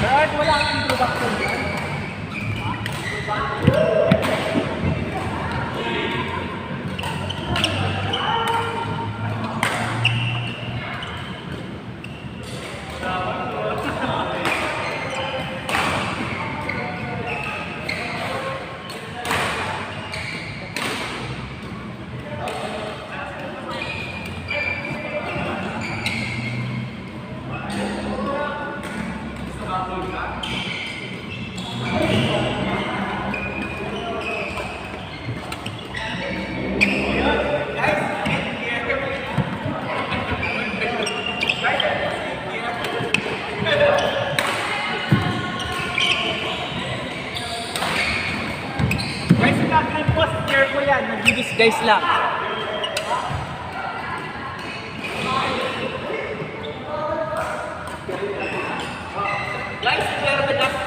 Kahit wala kang introduction yan. Careful yan, nag-disguise lang. Guys, clear the dust.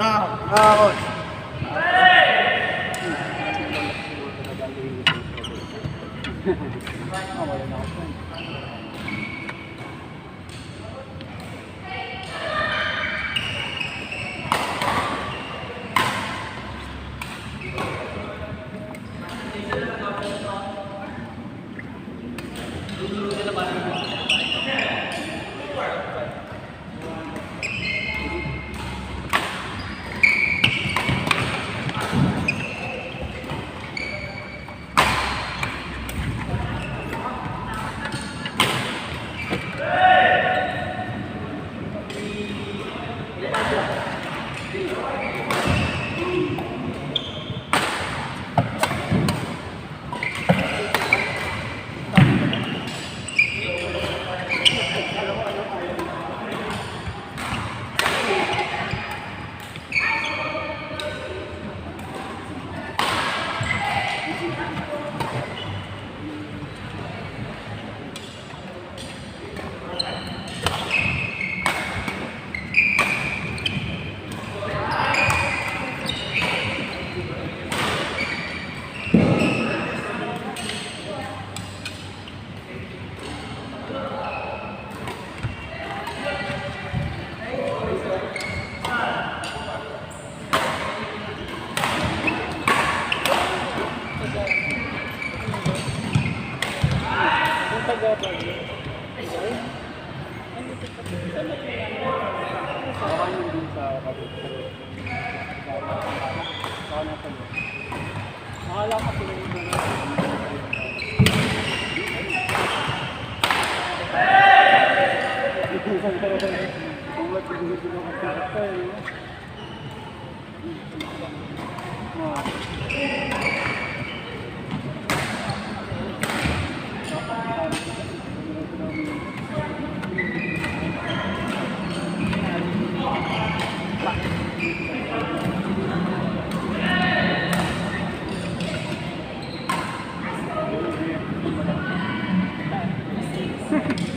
Coach.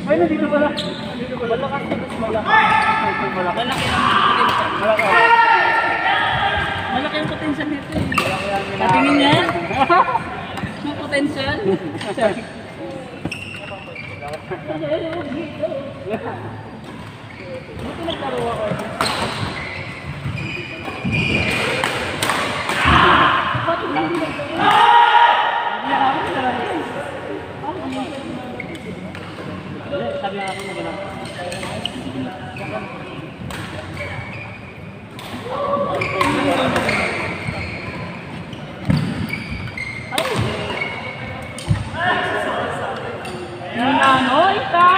Ay, nandito pala. Nandito pala. Malakas na mas malakas. Malaki ang potential. Malaki ang potential nito eh. Katingin niya. May potential. Buti nagtaro ako. Ba't hindi nagtaro? Sabi nga ako na gano'n. Ano? Ita!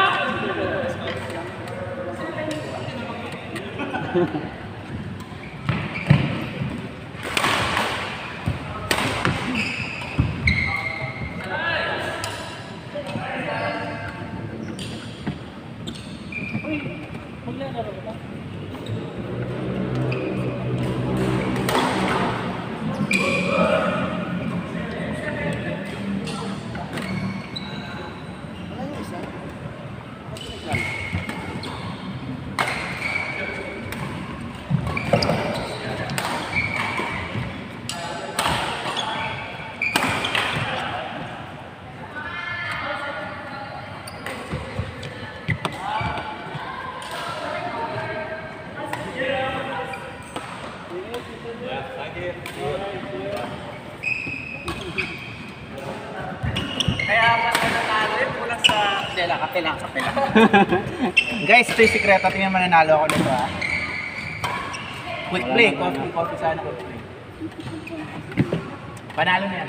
Kaya mas nanalo yun, kulang sa... Kape lang. Guys, ito yung sikreto. Tingnan mananalo ako nito ha. Quick play. Coffee sana. Quick play. Panalo na yan.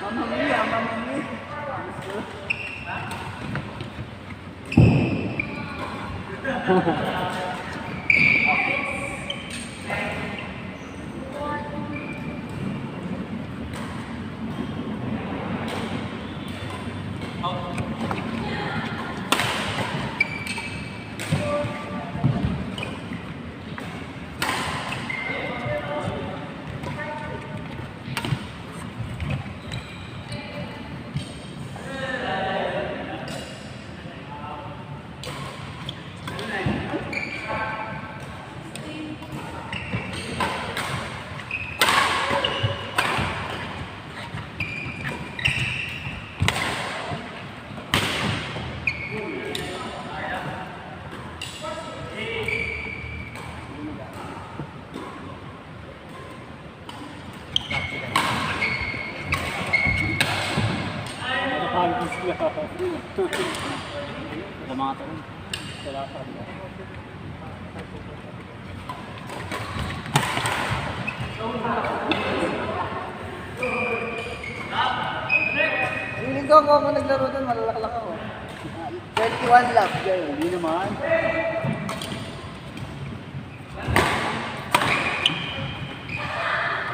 Mamma mia, mamma mia. Sa mga tanong. Salamat. Feeling ko ako naglaro doon, malalaklak ako. 21 laps, gano'n. Hindi naman.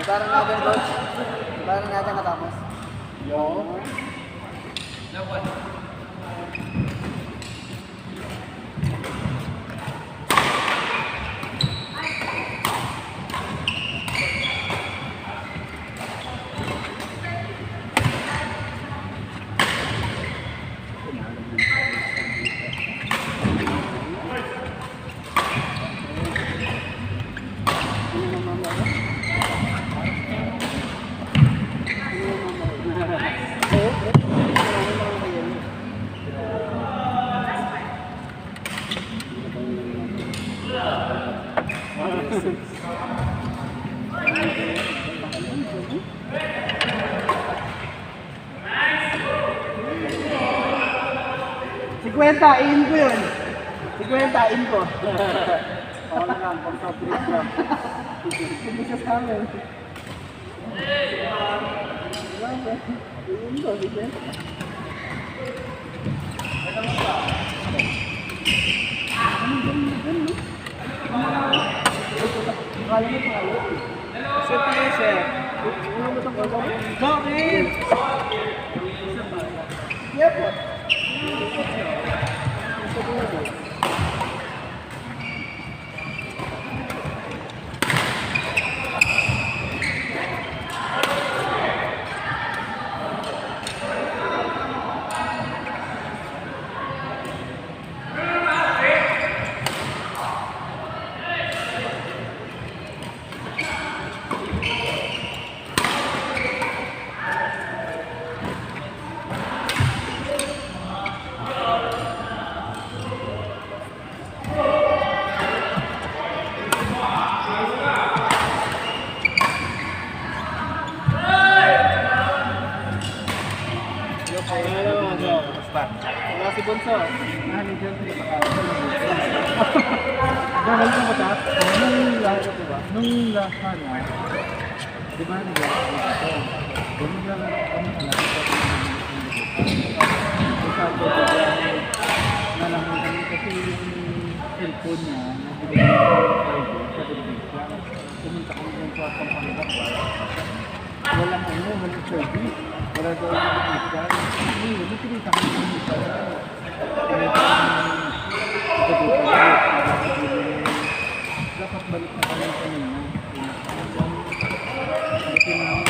Parang natin, coach. Parang natin katapos. Yo. Sigwentahin ko yun. Sigwentahin ko. Oo lang, pang soft drinks lang. Hindi siya sa amin. Yun ko, sigwenta. Kaya mo tayo. Siyempre, sir. Ano mo itong kagawa? Bakit? Yep. Wala si Bonso. Nahalin dyan sa Dahil ka ba ta? Nung lahat ko ba? Nung lahat na, di ba nag-lahat ko ito? Ganun lang ako sabi ko nalaman kami kasi yung cellphone niya, nabigay ko sa debit lang. Pumunta kami dyan sa Pampanga. Walang walang service. Wala daw yung nabigay. Hindi pinita kami sa dito. Dapat balik na kami kanina. Kasi naman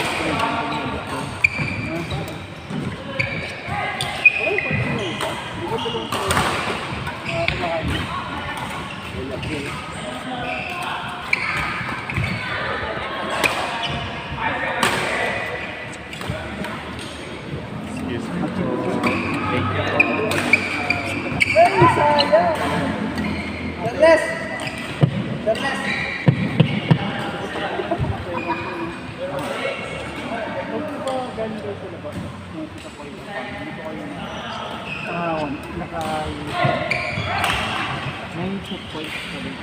Hey, sayang! Darles! Darles! May checkpoint pa rin.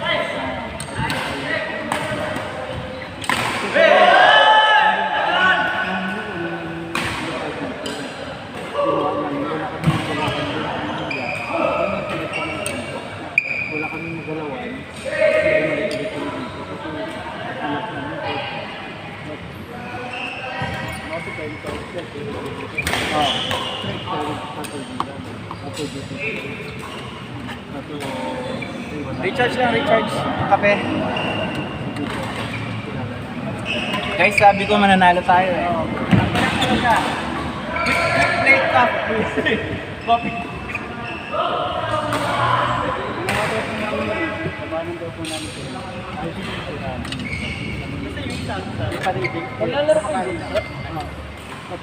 Recharge lang, recharge. Kape. Guys, sabi ko mananalo tayo eh. Quick plate coffee. Coffee. Maglalaro ko yun. Ang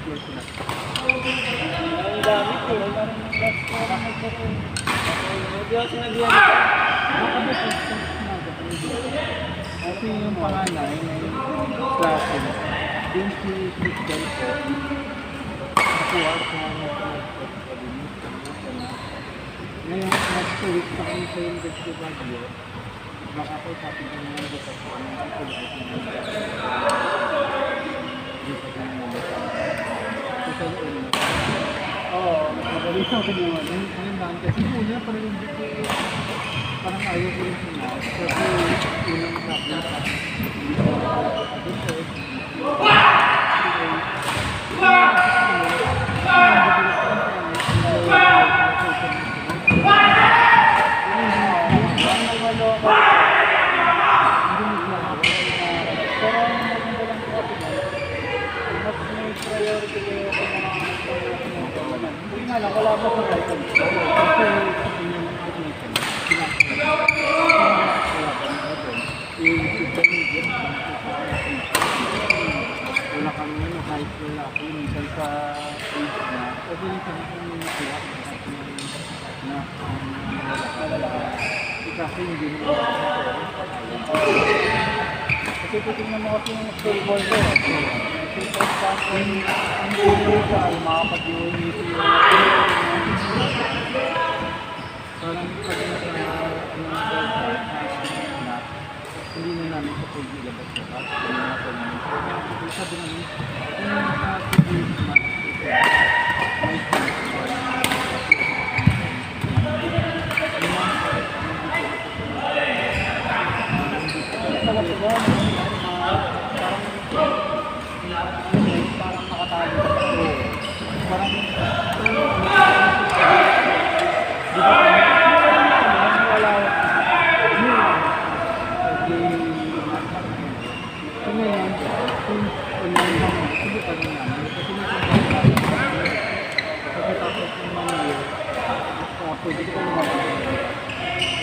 dami ko. Hindi ako sinabihan ito. Kasi yung panganay na yung klase, yung si Christian ko, nakuha ko nga ngayon, next week na kami sa yung Dutch Baguio, makakausapin ko nga dito sa Oo, magaling ako naman. Ngayon lang, kasi una parang hindi ko, parang ayaw ko rin sila. Kasi unang nakita, hindi ko wala pa sa record. Wala kami ano, kahit wala ako minsan sa page na kasi minsan ako nila na kasi hindi mo kasi titignan mo kasi yung stable ko kasi for example yung sa makapag-iwan nito yung parang pag hindi na namin sa pag-ilabas sa kasi sabi namin yung sa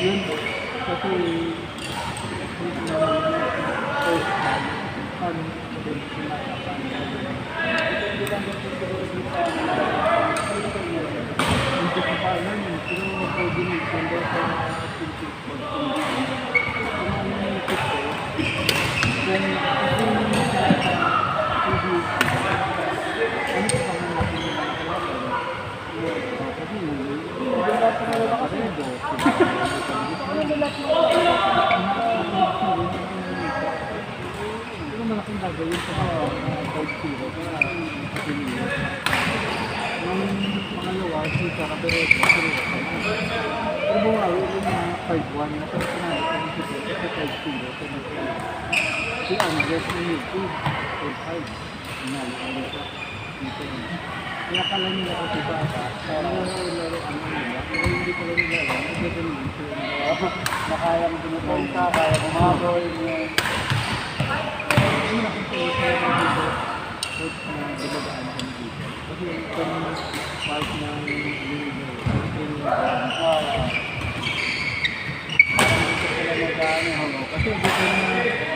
yun kasi malaking bagay yun sa 5-0 nung pangalawa si Caraperez pero nga yun yung 5-1 na pero sinabi ko yung sito kasi 5-0 si Andres na YouTube 4-5 sinali ko nito dito kaya kala nila kasi bata laro ano nila pero hindi pala nila alam nagagaling sila na kayang binubongka kaya bumabol hindi na kung sa'yo sa dito kahit na dumadaan kami dito kasi kung part na kasi dito na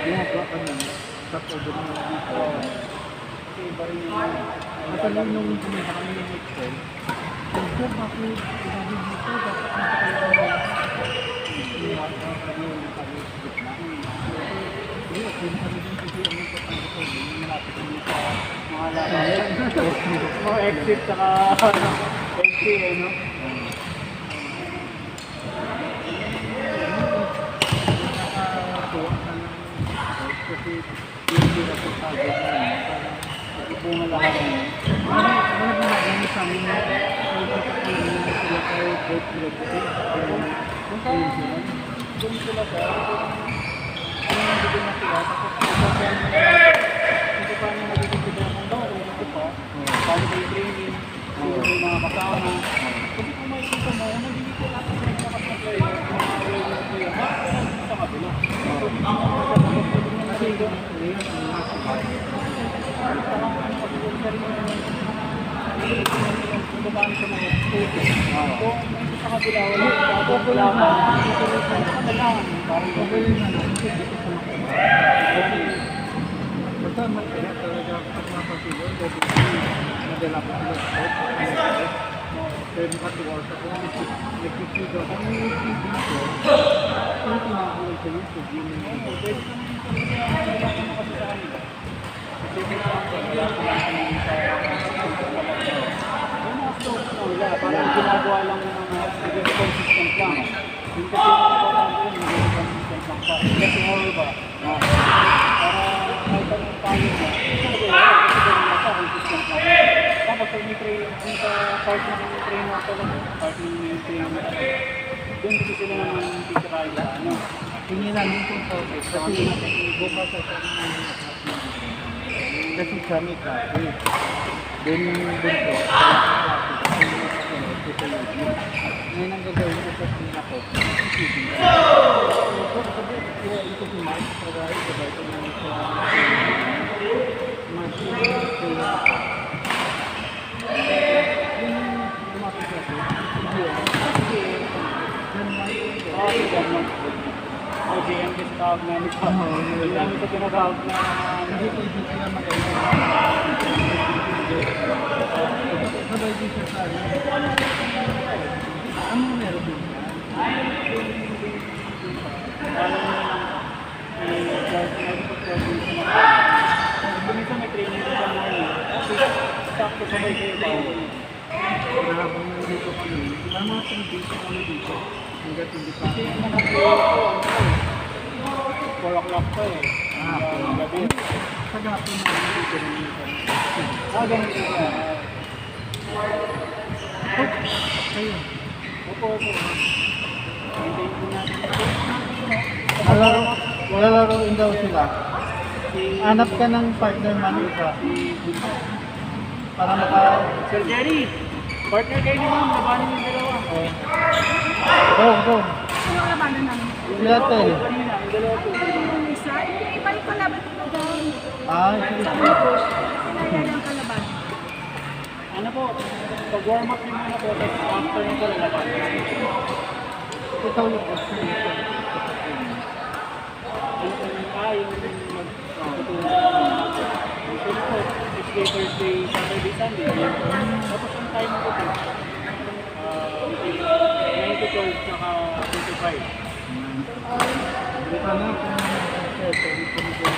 ginagawa kami stop over na dito kasi iba rin yung natalong nung pumunta kami ng Excel so bakit sinabi dito dapat nakakalaman yung kami gitna at yung kami din kasi ang importante ko yung malapit kami sa mga laban mga exit saka exit no kasi yung sila po sabi na parang bunga lahat mo ano ginagamit sa amin na sila tayo break sila kung saan doon sila sa hindi ko na sila tapos hindi pa na magiging sila kung daw hindi pa Babaan sa mga puto. Kung may isa sa kabila, wala ka. Parang Pwede na lang. Basta masaya talaga pag mapasigaw, pwede madala ko sila sa court. Pwede makatuwal sa kung nagkikita ko ng TV ko. Kung tinakulay sa YouTube, yun yung pwede ka naman kasi sa kanila. Kasi may parang ginagawa lang ng mga consistent lang. Yung kasi yung importante yun, consistent lang pa. Kasi nga ba? Para kahit anong tayo na, kasi ganun lang pa, consistent lang. Tapos pag may training, kung sa part ng training ako lang, part ng training na doon kasi sila naman titirahin na ano. tingin namin kung okay. Kasi bukas sa kasi sa may kape. Doon ko. Ngayon ang gagawin ko sa tingin ako. Ito si Mike. Para i-gabay ko namin sa Okay, ang tinatawag namin sa hindi namin ito tinatawag na hindi ko ibig sila mag-ayun. Sabay din siya sa ano meron din? Bumisa may training ko sa mga sakto sabay kayo ba? Habang nandito kami, mga 3 days kami dito. Hanggat hindi pa. Kasi nakaplay ko 4 o'clock pa eh. Gabi. Sa gabi na nandito rin kami. Ganun siya. Ayun. Opo. Hintayin ko natin. Lalaroin daw sila. Hanap ka ng partner man isa. Para maka... Sir Jerry, partner kayo ni ma'am, labanan yung dalawa. Go. Sino ang labanan namin? Sila Tel. Kanina, yung dalawa po. Yung isa, hindi balik ko laban ito doon. Sige. Sa British, sila yan ang kalaban. Ano po, pag-warm up yung mga po, tapos after nito lalaban. Ikaw yung option. Yung usually po, Tuesday, Thursday, Saturday, Sunday. Tapos yung time ko po, 9 to 12, tsaka 2 to 5. Hindi pa na kung pwede ko nito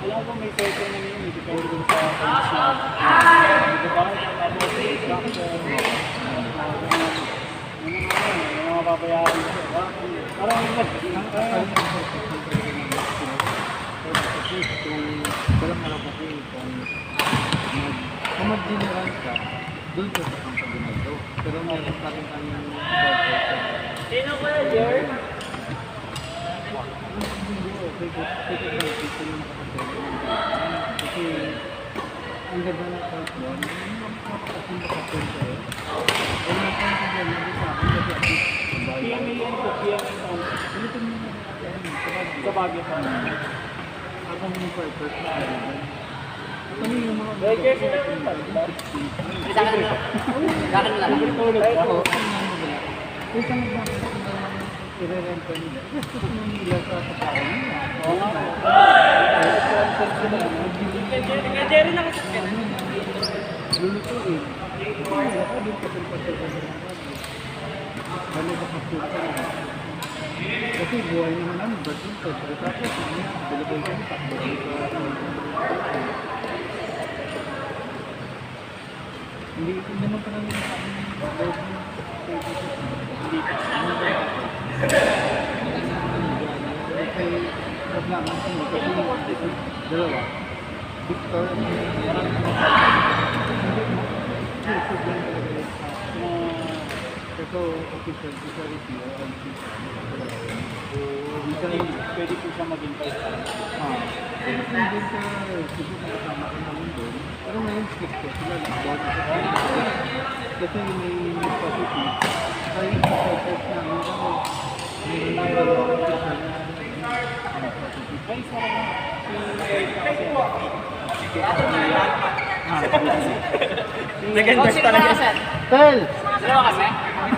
Alam ko may session na yun, depende dun sa condition. Dito ba, tapos instructor, yung mga papayaran ko. Parang yung kung mag-general ka, doon ka sa kampaginato. Pero meron pa rin kami sino ko na, Jer? kasi ang ganda ng court mo, kasi makapunta eh. Wala na pang problema din sa akin kasi at least PMA yan po, PMA town. ganito mo na Sa Baguio pa. ako yung purpose na kailangan. Kami yung mga Kasi na rin pa. Sa akin na. Sa akin na lang. Tulog pa. Oo, kung saan nagmamagod na i-rent ko nila. Gusto ko nang nila sa tao nila. Oo nga po. Kay Jerry na kasi. Lulutuin. Ako din kasi ano ba kapunta na? Kasi buhay naman namin, birthday ko. Pero tapos, bilabay kami, takbo dito. Hindi naman pa namin hindi pa. Kasi naglaman ko kasi dalawa. Victor, ito official sa review on Pwede po siya maging president. Pero hindi ka siguro kasama ko namin doon. Pero ngayon skip ko sila. Kasi may positive. kayo sa purpose namin kami. Meron na yung Ay, sarap na. Second verse talaga. Tel! Dalawa kasi?